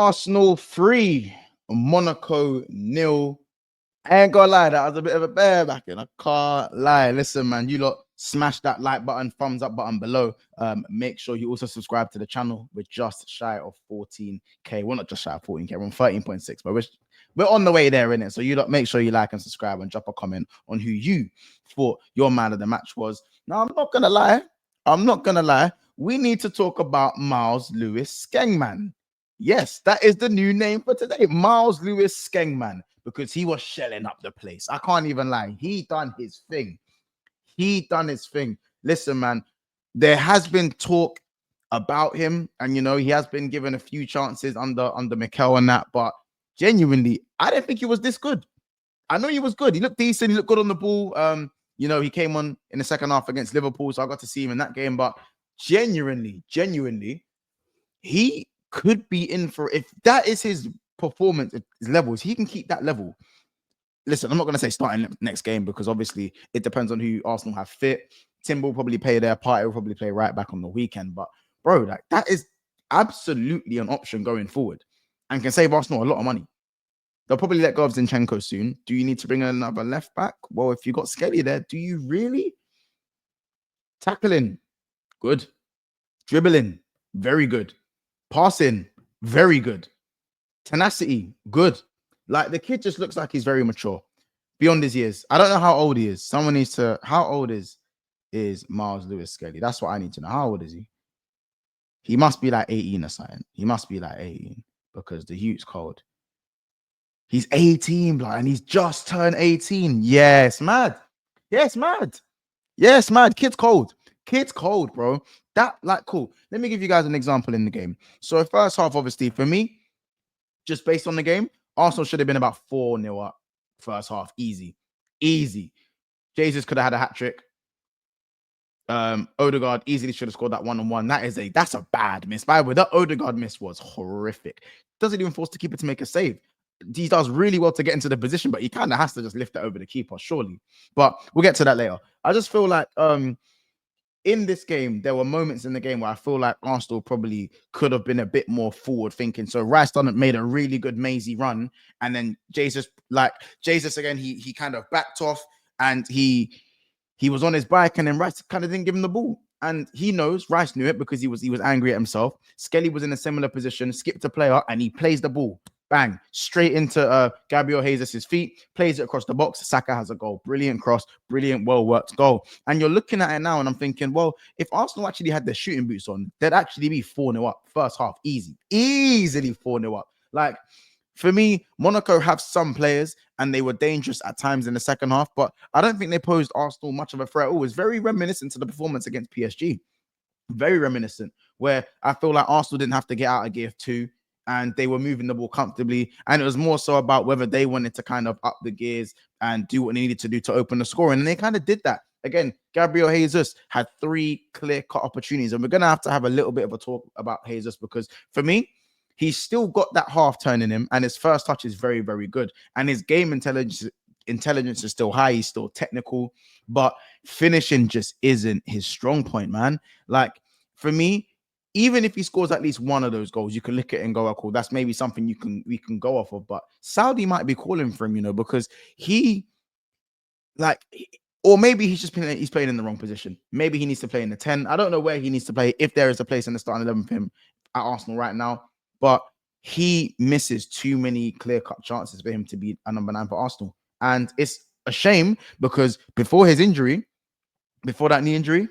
Arsenal 3, Monaco 0. I ain't gonna lie, that was a bit of a bear back in. I can't lie. Listen, man, you lot smash that like button, thumbs up button below. Make sure you also subscribe to the channel. We're just shy of 14k. We're not just shy of 14k, we're on 13.6, but we're on the way there, innit? So you lot make sure you like and subscribe and drop a comment on who you thought your man of the match was. Now, I'm not gonna lie. We need to talk about Miles Lewis-Skelly, man. Yes, that is the new name for today, Miles Lewis-Skelly, because he was shelling up the place. I can't even lie. He done his thing. Listen, man, there has been talk about him, and he has been given a few chances under Mikel and that, but genuinely, I didn't think he was this good. I know he was good. He looked decent. He looked good on the ball. He came on in the second half against Liverpool, so I got to see him in that game. But genuinely, he could be in for, if that is his performance, his levels, he can keep that level. Listen, I'm not going to say starting next game because obviously it depends on who Arsenal have fit. Timber will probably play their part. He'll probably play right back on the weekend. But, bro, that is absolutely an option going forward and can save Arsenal a lot of money. They'll probably let go of Zinchenko soon. Do you need to bring another left back? Well, if you got Skelly there, do you really? Tackling, good. Dribbling, very good. Passing, very good. Tenacity, good. Like, the kid just looks like he's very mature, beyond his years. I don't know how old he is. Someone needs to. How old is Miles Lewis-Skelly? That's what I need to know. How old is he? He must be like 18 or something. He must be like 18 because the youth's cold. He's 18, blood, and he's just turned 18. Yes, mad. Yes, mad. Yes, mad. Kid's cold. Kid's cold, bro. Cool. Let me give you guys an example in the game. So, first half, obviously, for me, just based on the game, Arsenal should have been about 4-0 up first half. Easy. Jesus could have had a hat-trick. Odegaard easily should have scored that 1-on-1. That's a bad miss. By the way, that Odegaard miss was horrific. Doesn't even force the keeper to make a save. He does really well to get into the position, but he kind of has to just lift it over the keeper, surely. But we'll get to that later. I just feel like in this game, there were moments in the game where I feel like Arsenal probably could have been a bit more forward thinking. So Rice done made a really good mazy run, and then Jesus again, he kind of backed off and he was on his bike, and then Rice kind of didn't give him the ball. And Rice knew it because he was angry at himself. Skelly was in a similar position, skipped a player, and he plays the ball. Bang, straight into Gabriel Jesus' feet, plays it across the box. Saka has a goal. Brilliant cross, brilliant, well-worked goal. And you're looking at it now, and I'm thinking, well, if Arsenal actually had their shooting boots on, they'd actually be 4-0 up first half. Easily 4-0 up. Like, for me, Monaco have some players, and they were dangerous at times in the second half, but I don't think they posed Arsenal much of a threat at all. It's very reminiscent to the performance against PSG. Very reminiscent, where I feel like Arsenal didn't have to get out of gear 2, and they were moving the ball comfortably. And it was more so about whether they wanted to kind of up the gears and do what they needed to do to open the scoring. And they kind of did that. Again, Gabriel Jesus had 3 clear-cut opportunities. And we're going to have a little bit of a talk about Jesus because, for me, he's still got that half turn in him. And his first touch is very, very good. And his game intelligence is still high. He's still technical. But finishing just isn't his strong point, man. Like, for me, even if he scores at least one of those goals, you can look at it and go, oh, cool, that's maybe something we can go off of. But Saudi might be calling for him, because or maybe he's playing in the wrong position. Maybe he needs to play in the 10. I don't know where he needs to play, if there is a place in the starting 11 for him at Arsenal right now. But he misses too many clear-cut chances for him to be a number 9 for Arsenal. And it's a shame because before that knee injury,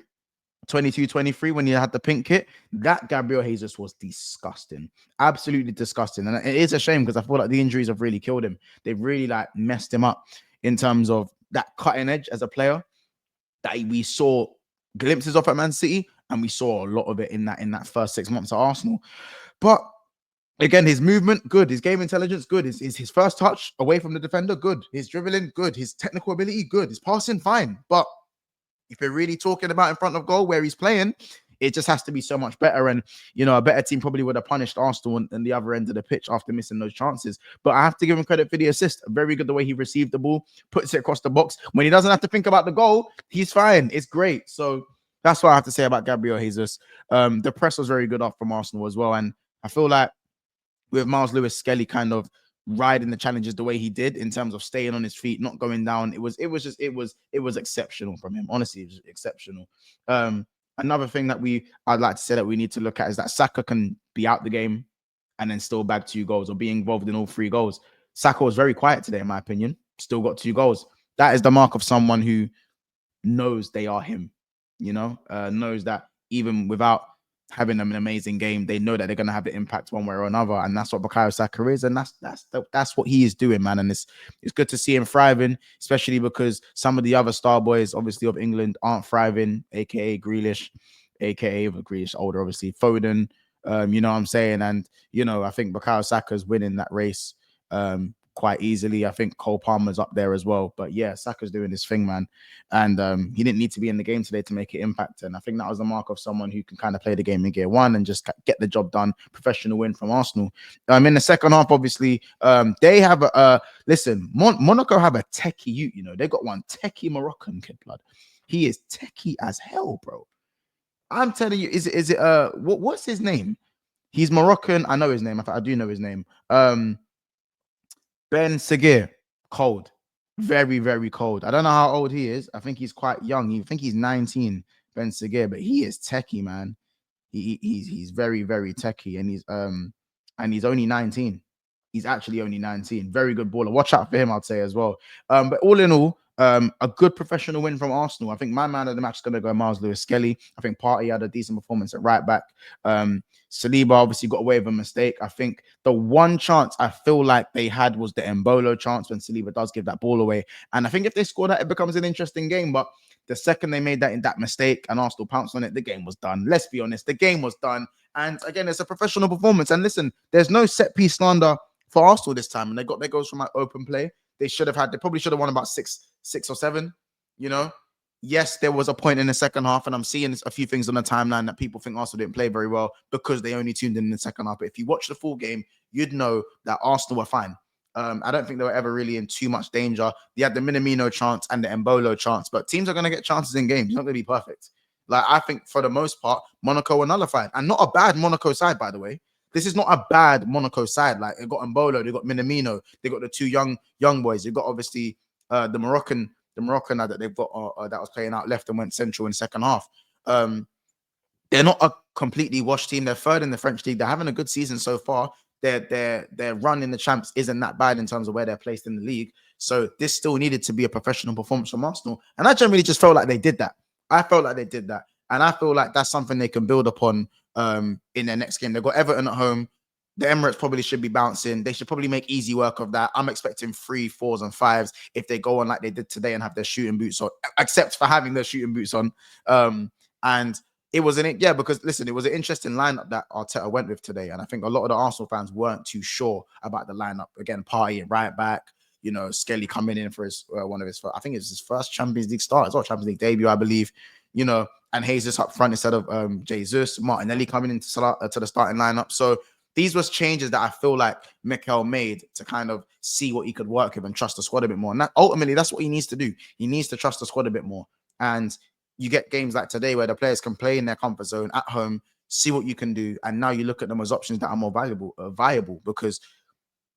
22-23, when he had the pink kit, that Gabriel Jesus was disgusting. Absolutely disgusting. And it is a shame because I feel like the injuries have really killed him. They've really messed him up in terms of that cutting edge as a player that we saw glimpses of at Man City, and we saw a lot of it in that first 6 months at Arsenal. But again, his movement, good. His game intelligence, good. His first touch away from the defender, good. His dribbling, good. His technical ability, good. His passing, fine. But if you're really talking about in front of goal where he's playing, it just has to be so much better. And, a better team probably would have punished Arsenal on the other end of the pitch after missing those chances. But I have to give him credit for the assist. Very good the way he received the ball, puts it across the box. When he doesn't have to think about the goal, he's fine. It's great. So that's what I have to say about Gabriel Jesus. The press was very good off from Arsenal as well. And I feel like with Miles Lewis-Skelly kind of riding the challenges the way he did in terms of staying on his feet, not going down. It was exceptional from him. Honestly, it was exceptional. Another thing that I'd like to say that we need to look at is that Saka can be out the game and then still bag 2 goals or be involved in all 3 goals. Saka was very quiet today, in my opinion. Still got 2 goals. That is the mark of someone who knows they are him, knows that even without having an amazing game, they know that they're going to have the impact one way or another. And that's what Bukayo Saka is. And that's what he is doing, man. And it's good to see him thriving, especially because some of the other star boys, obviously, of England aren't thriving, aka Grealish, aka Grealish older, obviously, Foden, you know what I'm saying? And, I think Bukayo Saka's winning that race quite easily. I think Cole Palmer's up there as well. But yeah, Saka's doing his thing, man. And he didn't need to be in the game today to make it impact. And I think that was the mark of someone who can kind of play the game in gear 1 and just get the job done. Professional win from Arsenal. In the second half, obviously, they have Monaco have a techie youth, they got one techie Moroccan kid, blood. He is techie as hell, bro. I'm telling you, is it what's his name? He's Moroccan. I know his name. I do know his name. Ben Seguir, cold, very, very cold. I don't know how old he is. I think he's quite young. I think he's 19, Ben Seguir, but he is techie, man. He's very, very techie, and he's only 19. He's actually only 19. Very good baller. Watch out for him, I'd say as well. But all in all, a good professional win from Arsenal. I think my man of the match is going to go Miles Lewis-Skelly. I think Partey had a decent performance at right back. Saliba obviously got away with a mistake. I think the one chance I feel like they had was the Embolo chance when Saliba does give that ball away. And I think if they score that, it becomes an interesting game. But the second they made that mistake and Arsenal pounced on it, the game was done. Let's be honest, the game was done. And again, it's a professional performance. And listen, there's no set piece slander for Arsenal this time. And they got their goals from like open play. They probably should have won about six or seven, Yes, there was a point in the second half, and I'm seeing a few things on the timeline that people think Arsenal didn't play very well because they only tuned in the second half. But if you watch the full game, you'd know that Arsenal were fine. I don't think they were ever really in too much danger. They had the Minamino chance and the Embolo chance, but teams are going to get chances in games. It's not going to be perfect. Like, I think for the most part, Monaco were nullified, and not a bad Monaco side, by the way. This is not a bad Monaco side. Like, they got Embolo, they got Minamino, they got the 2 young boys. They've got obviously the Moroccan that they've got that was playing out left and went central in the second half. They're not a completely washed team. They're 3rd in the French league. They're having a good season so far. Their run in the champs isn't that bad in terms of where they're placed in the league. So this still needed to be a professional performance from Arsenal. And I generally just felt like they did that. I felt like they did that. And I feel like that's something they can build upon in their next game. They've got Everton at home. The Emirates probably should be bouncing. They should probably make easy work of that. I'm expecting 3, 4s, and 5s if they go on like they did today and have their shooting boots on, except for having their shooting boots on. And it was because listen, it was an interesting lineup that Arteta went with today. And I think a lot of the Arsenal fans weren't too sure about the lineup. Again, Partey at right back, Skelly coming in for his one of his first, I think it's his first Champions League start as well, Champions League debut, I believe, and Jesus up front instead of Jesus, Martinelli coming into to the starting lineup. So these was changes that I feel like Mikel made to kind of see what he could work with and trust the squad a bit more. And ultimately, that's what he needs to do. He needs to trust the squad a bit more. And you get games like today where the players can play in their comfort zone at home, see what you can do. And now you look at them as options that are more viable because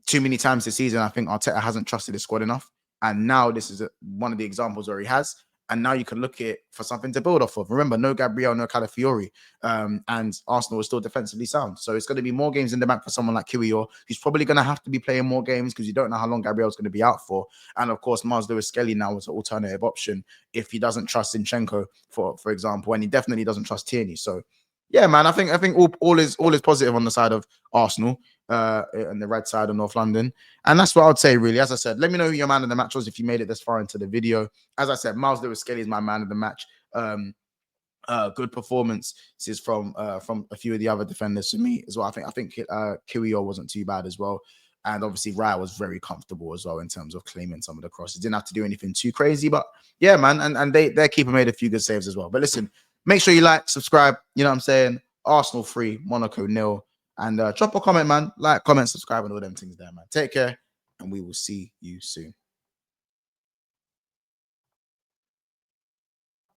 too many times this season, I think Arteta hasn't trusted his squad enough. And now this is one of the examples where he has. And now you can look at for something to build off of. Remember, no Gabriel, no Calafiori. And Arsenal is still defensively sound. So it's going to be more games in the bank for someone like Kiwior. He's probably going to have to be playing more games because you don't know how long Gabriel's going to be out for. And of course, Miles Lewis-Skelly now is an alternative option if he doesn't trust Zinchenko, for example. And he definitely doesn't trust Tierney. So yeah, man, I think all is positive on the side of Arsenal and the red side of North London. And that's what I would say, really. As I said, let me know who your man of the match was if you made it this far into the video. As I said, Miles Lewis-Skelly is my man of the match. Good performances from a few of the other defenders for me as well. I think Kiwior wasn't too bad as well. And obviously, Raya was very comfortable as well in terms of claiming some of the crosses. Didn't have to do anything too crazy, but yeah, man. And their keeper made a few good saves as well. But listen, make sure you like, subscribe. You know what I'm saying? Arsenal 3, Monaco 0. And drop a comment, man. Like, comment, subscribe, and all them things there, man. Take care, and we will see you soon.